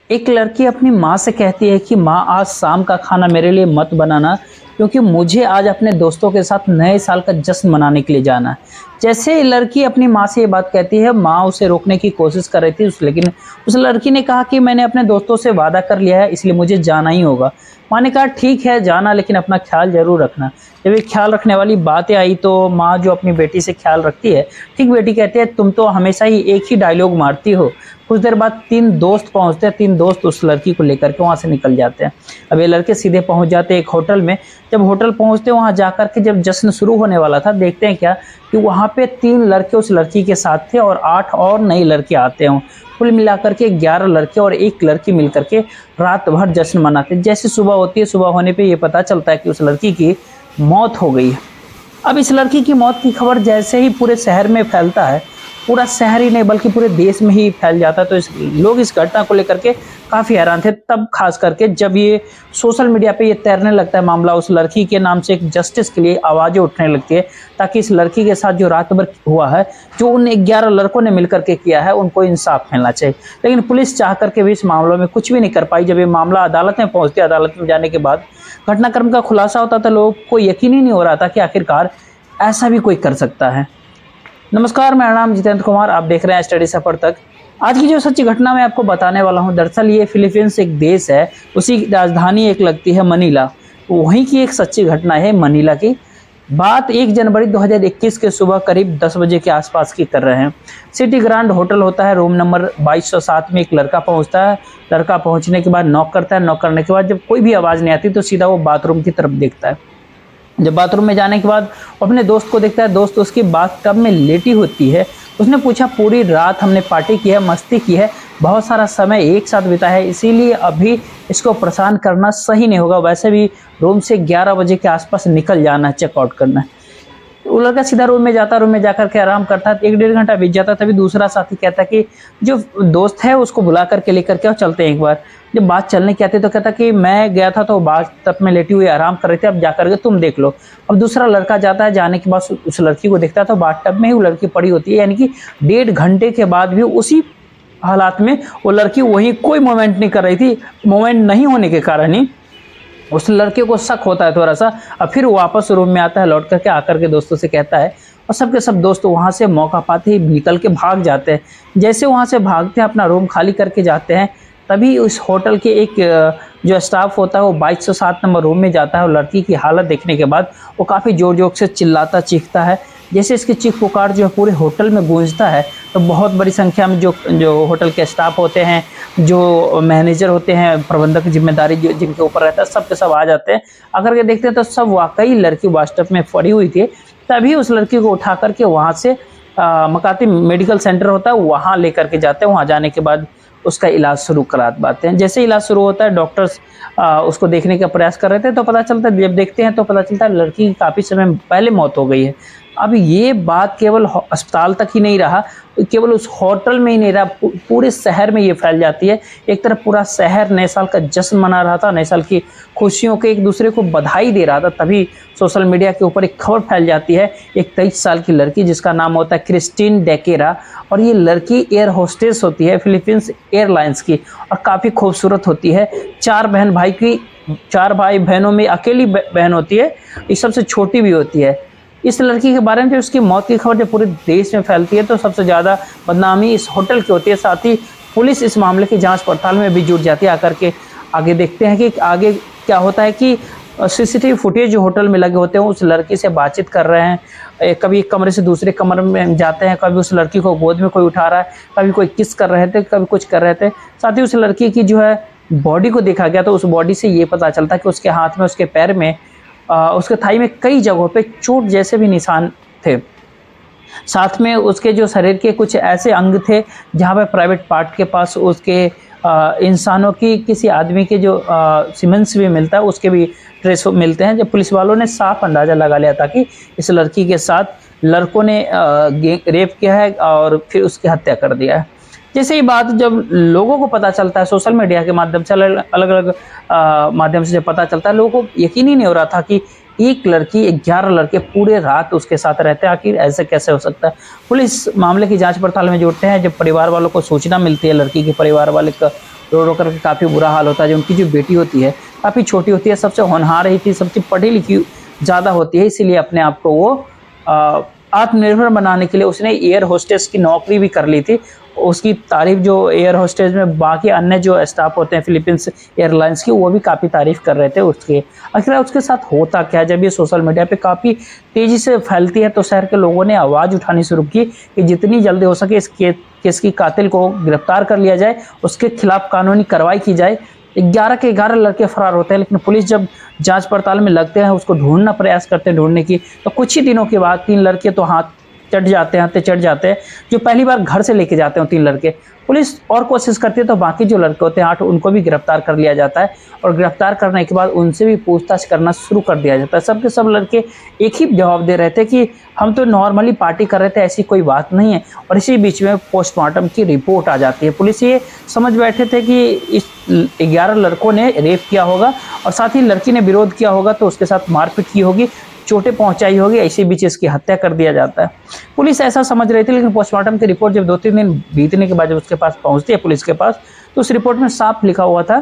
एक लड़की अपनी माँ से कहती है कि माँ आज शाम का खाना मेरे लिए मत बनाना, क्योंकि मुझे आज अपने दोस्तों के साथ नए साल का जश्न मनाने के लिए जाना है। जैसे लड़की अपनी माँ से ये बात कहती है, माँ उसे रोकने की कोशिश कर रही थी लेकिन उस लड़की ने कहा कि मैंने अपने दोस्तों से वादा कर लिया है, इसलिए मुझे जाना ही होगा। माँ ने कहा ठीक है जाना, लेकिन अपना ख्याल जरूर रखना। जब ये ख्याल रखने वाली बातें आई तो माँ जो अपनी बेटी से ख्याल रखती है, ठीक बेटी कहती है तुम तो हमेशा ही एक ही डायलॉग मारती हो। कुछ देर बाद 3 दोस्त पहुँचते हैं, 3 दोस्त उस लड़की को लेकर के वहाँ से निकल जाते हैं। अब ये लड़के सीधे पहुँच जाते हैं एक होटल में। जब होटल पहुँचते हैं, वहाँ जाकर के जब जश्न शुरू होने वाला था, देखते हैं क्या कि वहाँ पे 3 लड़के उस लड़की के साथ थे और 8 और नए लड़के आते हैं। कुल मिलाकर के 11 लड़के और 1 लड़की मिलकर के रात भर जश्न मनाते हैं। जैसे सुबह होती है, सुबह होने पे ये पता चलता है कि उस लड़की की मौत हो गई है। अब इस लड़की की मौत की खबर जैसे ही पूरे शहर में फैलता है, पूरा शहर ही नहीं बल्कि पूरे देश में ही फैल जाता है, तो लोग इस घटना को लेकर के काफ़ी हैरान थे। तब खास करके जब ये सोशल मीडिया पे ये तैरने लगता है मामला, उस लड़की के नाम से एक जस्टिस के लिए आवाज़ें उठने लगती है, ताकि इस लड़की के साथ जो रात भर हुआ है, जो उन 11 लड़कों ने मिलकर के किया है, उनको इंसाफ मिलना चाहिए। लेकिन पुलिस चाह करके भी इस मामलों में कुछ भी नहीं कर पाई। जब ये मामला अदालत में पहुँचती, अदालत में जाने के बाद घटनाक्रम का खुलासा होता था, लोगों को यकीन ही नहीं हो रहा था कि आखिरकार ऐसा भी कोई कर सकता है। नमस्कार, मेरा नाम जितेंद्र कुमार, आप देख रहे हैं स्टडी सफर तक। आज की जो सच्ची घटना मैं आपको बताने वाला हूं, दरअसल ये फिलीपींस एक देश है, उसी की राजधानी एक लगती है मनीला। वहीं की एक सच्ची घटना है मनीला की। बात 1 जनवरी 2021 के सुबह करीब 10 बजे के आसपास की कर रहे हैं। सिटी ग्रांड होटल होता है, रूम नंबर 2207 में एक लड़का पहुंचता है। लड़का पहुंचने के बाद नॉक करता है। नॉक करने के बाद जब कोई भी आवाज़ नहीं आती तो सीधा वो बाथरूम की तरफ देखता है। जब बाथरूम में जाने के बाद वो अपने दोस्त को देखता है, दोस्त उसकी बाथटब में लेटी होती है। उसने पूछा पूरी रात हमने पार्टी की है, मस्ती की है, बहुत सारा समय एक साथ बिताया है, इसीलिए अभी इसको परेशान करना सही नहीं होगा। वैसे भी रूम से 11 बजे के आसपास निकल जाना है, चेकआउट करना है। वो लड़का सीधा रूम में जाता, रूम में जाकर के आराम करता है। 1 डेढ़ घंटा बीत जाता, तभी दूसरा साथी कहता कि जो दोस्त है उसको बुला करके लेकर के चलते हैं एक बार। जब बात चलने की आती तो कहता कि मैं गया था तो बात तब में लेटी हुई आराम कर रही थी, अब जाकर के तुम देख लो। अब दूसरा लड़का जाता है, जाने के बाद उस लड़की को देखता है तो बाथटब में ही वो लड़की पड़ी होती है। यानी कि 1.5 घंटे के बाद भी उसी हालात में वो लड़की वहीं कोई मूवमेंट नहीं कर रही थी। मूवमेंट नहीं होने के कारण ही उस लड़के को शक होता है थोड़ा सा। अब फिर वापस रूम में आता है, लौट करके आकर के दोस्तों से कहता है, और सबके सब दोस्त वहाँ से मौका पाते ही निकल के भाग जाते हैं। जैसे वहाँ से भागते हैं, अपना रूम खाली करके जाते हैं, तभी उस होटल के एक जो स्टाफ होता है वो 2207 नंबर रूम में जाता है और लड़की की हालत देखने के बाद वो काफ़ी ज़ोर ज़ोर से चिल्लाता चीखता है। जैसे इसकी चीख पुकार जो है पूरे होटल में गूंजता है, तो बहुत बड़ी संख्या में जो जो होटल के स्टाफ होते हैं, जो मैनेजर होते हैं, प्रबंधक की जिम्मेदारी जो जिनके ऊपर रहता है, सब के सब आ जाते हैं। आकर के देखते हैं तो सब वाकई लड़की बाथटब में पड़ी हुई थी। तभी उस लड़की को उठा करके वहाँ से मकाती मेडिकल सेंटर होता है, वहाँ लेकर के जाते हैं। वहाँ जाने के बाद उसका इलाज शुरू करा पाते हैं। जैसे इलाज शुरू होता है, डॉक्टर्स उसको देखने का प्रयास कर रहे थे, तो पता चलता है, जब देखते हैं तो पता चलता है लड़की की काफ़ी समय पहले मौत हो गई है। अब ये बात केवल अस्पताल तक ही नहीं रहा, केवल उस होटल में ही नहीं रहा, पूरे शहर में ये फैल जाती है। एक तरफ पूरा शहर नए साल का जश्न मना रहा था, नए साल की खुशियों के एक दूसरे को बधाई दे रहा था, तभी सोशल मीडिया के ऊपर एक खबर फैल जाती है। एक 23 साल की लड़की जिसका नाम होता है क्रिस्टीन डेकेरा, और ये लड़की एयर होस्टेस होती है फिलीपींस एयरलाइंस की, और काफ़ी खूबसूरत होती है। 4 भाई बहनों में अकेली बहन होती है, ये सबसे छोटी भी होती है। इस लड़की के बारे में जब उसकी मौत की खबर जब पूरे देश में फैलती है तो सबसे ज़्यादा बदनामी इस होटल की होती है। साथ ही पुलिस इस मामले की जांच पड़ताल में भी जुट जाती है। आकर के आगे देखते हैं कि आगे क्या होता है कि सीसीटीवी फुटेज जो होटल में लगे होते हैं उस लड़की से बातचीत कर रहे हैं। कभी एक कमरे से दूसरे कमरे में जाते हैं, कभी उस लड़की को गोद में कोई उठा रहा है, कभी कोई किस कर रहे थे, कभी कुछ कर रहे थे। साथ ही उस लड़की की जो है बॉडी को देखा गया तो उस बॉडी से ये पता चलता है कि उसके हाथ में, उसके पैर में, उसके थाई में कई जगहों पे चोट जैसे भी निशान थे। साथ में उसके जो शरीर के कुछ ऐसे अंग थे जहाँ पे प्राइवेट पार्ट के पास उसके इंसानों की, किसी आदमी के जो सीमेंस भी मिलता है उसके भी ट्रेस मिलते हैं। जब पुलिस वालों ने साफ अंदाज़ा लगा लिया था कि इस लड़की के साथ लड़कों ने रेप किया है और फिर उसकी हत्या कर दिया है। जैसे ही बात जब लोगों को पता चलता है सोशल मीडिया के माध्यम से, अलग अलग माध्यम से जब पता चलता है, लोगों को यकीन ही नहीं हो रहा था कि एक लड़की 11 लड़के पूरे रात उसके साथ रहते हैं, आखिर ऐसे कैसे हो सकता है। पुलिस मामले की जांच पड़ताल में जुटते हैं। जब परिवार वालों को सूचना मिलती है, लड़की के परिवार वाले का रो रो करके काफ़ी बुरा हाल होता है। जो उनकी जो बेटी होती है काफ़ी छोटी होती है, सबसे होनहार ही थी, सबसे पढ़ी लिखी ज़्यादा होती है, इसीलिए अपने आप को वो आत्मनिर्भर बनाने के लिए उसने एयर होस्टेस की नौकरी भी कर ली थी। उसकी तारीफ़ जो एयर होस्टेस में बाकी अन्य जो स्टाफ होते हैं फिलीपींस एयरलाइंस की, वो भी काफ़ी तारीफ़ कर रहे थे उसके। आखिर उसके साथ होता क्या है? जब ये सोशल मीडिया पे काफ़ी तेज़ी से फैलती है तो शहर के लोगों ने आवाज़ उठानी शुरू की कि जितनी जल्दी हो सके इस केस की कातिल को गिरफ्तार कर लिया जाए, उसके खिलाफ कानूनी कार्रवाई की जाए। 11 के 11 लड़के फरार होते हैं, लेकिन पुलिस जब जांच पड़ताल में लगते हैं, उसको ढूंढना प्रयास करते हैं ढूंढने की, तो कुछ ही दिनों के बाद 3 लड़के तो हाथ चढ़ जाते हैं, हत्थे चढ़ जाते हैं, जो पहली बार घर से लेके जाते हैं 3 लड़के। पुलिस और कोशिश करती है तो बाकी जो लड़के होते हैं 8 उनको भी गिरफ्तार कर लिया जाता है और गिरफ्तार करने के बाद उनसे भी पूछताछ करना शुरू कर दिया जाता है। सब के सब लड़के एक ही जवाब दे रहे थे कि हम तो नॉर्मली पार्टी कर रहे थे, ऐसी कोई बात नहीं है। और इसी बीच में पोस्टमार्टम की रिपोर्ट आ जाती है। पुलिस ये समझ बैठे थे कि इस 11 लड़कों ने रेप किया होगा और साथ ही लड़की ने विरोध किया होगा तो उसके साथ मारपीट की होगी, चोटें पहुंचाई होगी, इसी बीच इसकी हत्या कर दिया जाता है। पुलिस ऐसा समझ रही थी, लेकिन पोस्टमार्टम की रिपोर्ट जब 2-3 दिन बीतने के बाद जब उसके पास पहुंचती है पुलिस के पास, तो उस रिपोर्ट में साफ लिखा हुआ था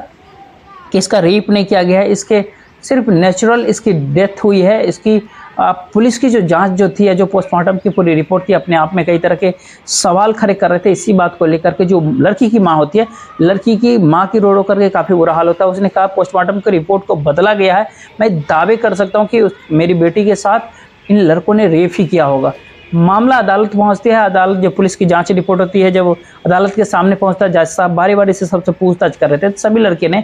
कि इसका रेप नहीं किया गया है, इसके सिर्फ नेचुरल इसकी डेथ हुई है। इसकी पुलिस की जो जांच जो थी, जो पोस्टमार्टम की पूरी रिपोर्ट थी, अपने आप में कई तरह के सवाल खड़े कर रहे थे इसी बात को लेकर के। जो लड़की की माँ होती है, लड़की की माँ की रो रो करके काफ़ी बुरा हाल होता है। उसने कहा पोस्टमार्टम की रिपोर्ट को बदला गया है, मैं दावे कर सकता हूँ कि मेरी बेटी के साथ इन लड़कों ने रेप ही किया होगा। मामला अदालत पहुंचती है। अदालत जब पुलिस की जांच रिपोर्ट होती है, जब अदालत के सामने पहुंचता है, जज साहब बारी बारी से सबसे पूछताछ कर रहे थे। सभी लड़के ने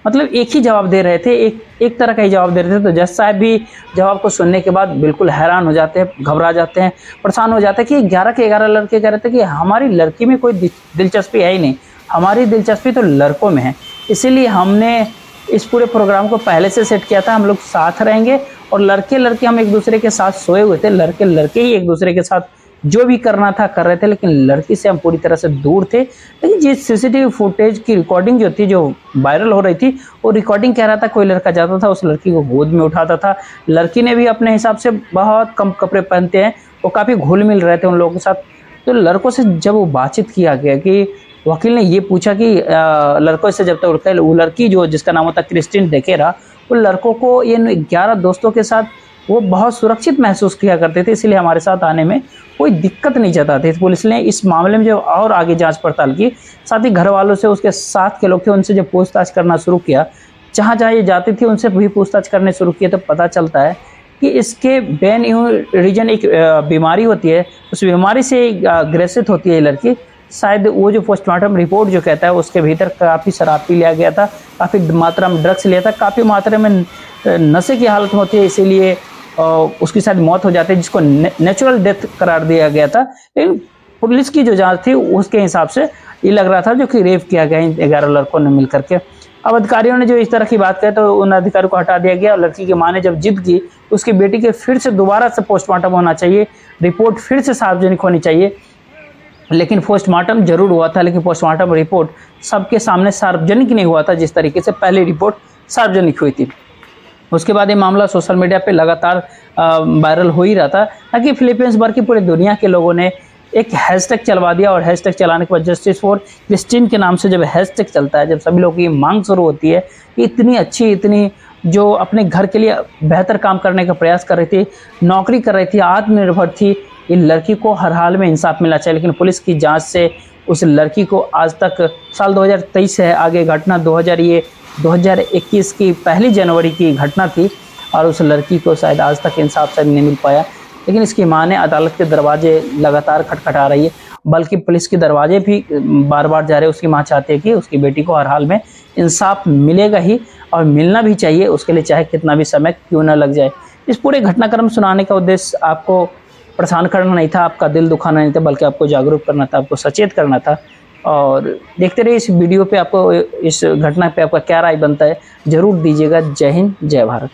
मतलब एक ही जवाब दे रहे थे, एक तरह का ही जवाब दे रहे थे। तो जज साहब भी जवाब को सुनने के बाद बिल्कुल हैरान हो जाते हैं, घबरा जाते हैं, परेशान हो जाते हैं कि 11 के 11 लड़के कह रहे थे कि हमारी लड़की में कोई दिलचस्पी है ही नहीं, हमारी दिलचस्पी तो लड़कों में है। इसीलिए हमने इस पूरे प्रोग्राम को पहले से सेट किया था, हम लोग साथ रहेंगे और लड़के लड़के हम एक दूसरे के साथ सोए हुए थे। लड़के लड़के ही एक दूसरे के साथ जो भी करना था कर रहे थे, लेकिन लड़की से हम पूरी तरह से दूर थे। लेकिन जिस सीसीटीवी फुटेज की रिकॉर्डिंग जो थी, जो वायरल हो रही थी, वो रिकॉर्डिंग कह रहा था कोई लड़का जाता था उस लड़की को गोद में उठाता था। लड़की ने भी अपने हिसाब से बहुत कम कपड़े पहनते हैं, वो काफ़ी घुल मिल रहे थे उन लोगों के साथ। तो लड़कों से जब वो बातचीत किया गया कि वकील ने ये पूछा कि लड़कों से जब तक वो लड़की जो जिसका नाम होता क्रिस्टिन डेकेरा, वो लड़कों को इन 11 दोस्तों के साथ वो बहुत सुरक्षित महसूस किया करते थे, इसलिए हमारे साथ आने में कोई दिक्कत नहीं जताते थे। पुलिस ने इस मामले में जो और आगे जांच पड़ताल की, साथ ही घर वालों से, उसके साथ के लोग थे उनसे जब पूछताछ करना शुरू किया, जहाँ जहाँ ये जाती थी उनसे भी पूछताछ करने शुरू किए, तो पता चलता है कि इसके बेन रीजन एक बीमारी होती है, उस बीमारी से ग्रसित होती है ये लड़की। शायद वो जो पोस्टमार्टम रिपोर्ट जो कहता है उसके भीतर काफ़ी शराब पी लिया गया था, काफ़ी मात्रा में ड्रग्स लिया था, काफ़ी मात्रा में नशे की हालत में होती है, इसीलिए उसकी शायद मौत हो जाती है, जिसको नेचुरल डेथ करार दिया गया था। लेकिन पुलिस की जो जांच थी उसके हिसाब से ये लग रहा था जो कि रेप किया गया इन 11 लड़कों ने मिल करके। अब अधिकारियों ने जो इस तरह की बात कही तो उन अधिकारियों को हटा दिया गया और लड़की की माँ ने जब जिद की तो उसकी बेटी के फिर से दोबारा से पोस्टमार्टम होना चाहिए, रिपोर्ट फिर से सार्वजनिक होनी चाहिए। लेकिन पोस्टमार्टम जरूर हुआ था, लेकिन पोस्टमार्टम रिपोर्ट सबके सामने सार्वजनिक नहीं हुआ था जिस तरीके से पहले रिपोर्ट सार्वजनिक हुई थी। उसके बाद ये मामला सोशल मीडिया पे लगातार वायरल हो ही रहा था, ताकि फिलीपींस भर की पूरी दुनिया के लोगों ने एक हैशटैग चलवा दिया और हैशटैग चलाने के बाद जस्टिस फॉर क्रिस्टिन के नाम से जब हैशटैग चलता है, जब सभी लोगों की मांग शुरू होती है कि इतनी अच्छी, इतनी जो अपने घर के लिए बेहतर काम करने का प्रयास कर रही थी, नौकरी कर रही थी, आत्मनिर्भर थी, इन लड़की को हर हाल में इंसाफ मिलना चाहिए। लेकिन पुलिस की जांच से उस लड़की को आज तक, साल 2023 है, आगे घटना 2021 की 1 जनवरी की घटना थी और उस लड़की को शायद आज तक इंसाफ शायद नहीं मिल पाया। लेकिन इसकी मां ने अदालत के दरवाजे लगातार खटखटा रही है, बल्कि पुलिस के दरवाजे भी बार बार जा रहे हैं। उसकी मां चाहती है कि उसकी बेटी को हर हाल में इंसाफ मिलेगा ही और मिलना भी चाहिए, उसके लिए चाहे कितना भी समय क्यों ना लग जाए। इस पूरे घटनाक्रम सुनाने का उद्देश्य आपको परेशान करना नहीं था, आपका दिल दुखाना नहीं था, बल्कि आपको जागरूक करना था, आपको सचेत करना था। और देखते रहिए इस वीडियो पे, आपको इस घटना पे आपका क्या राय बनता है ज़रूर दीजिएगा। जय हिंद, जय भारत।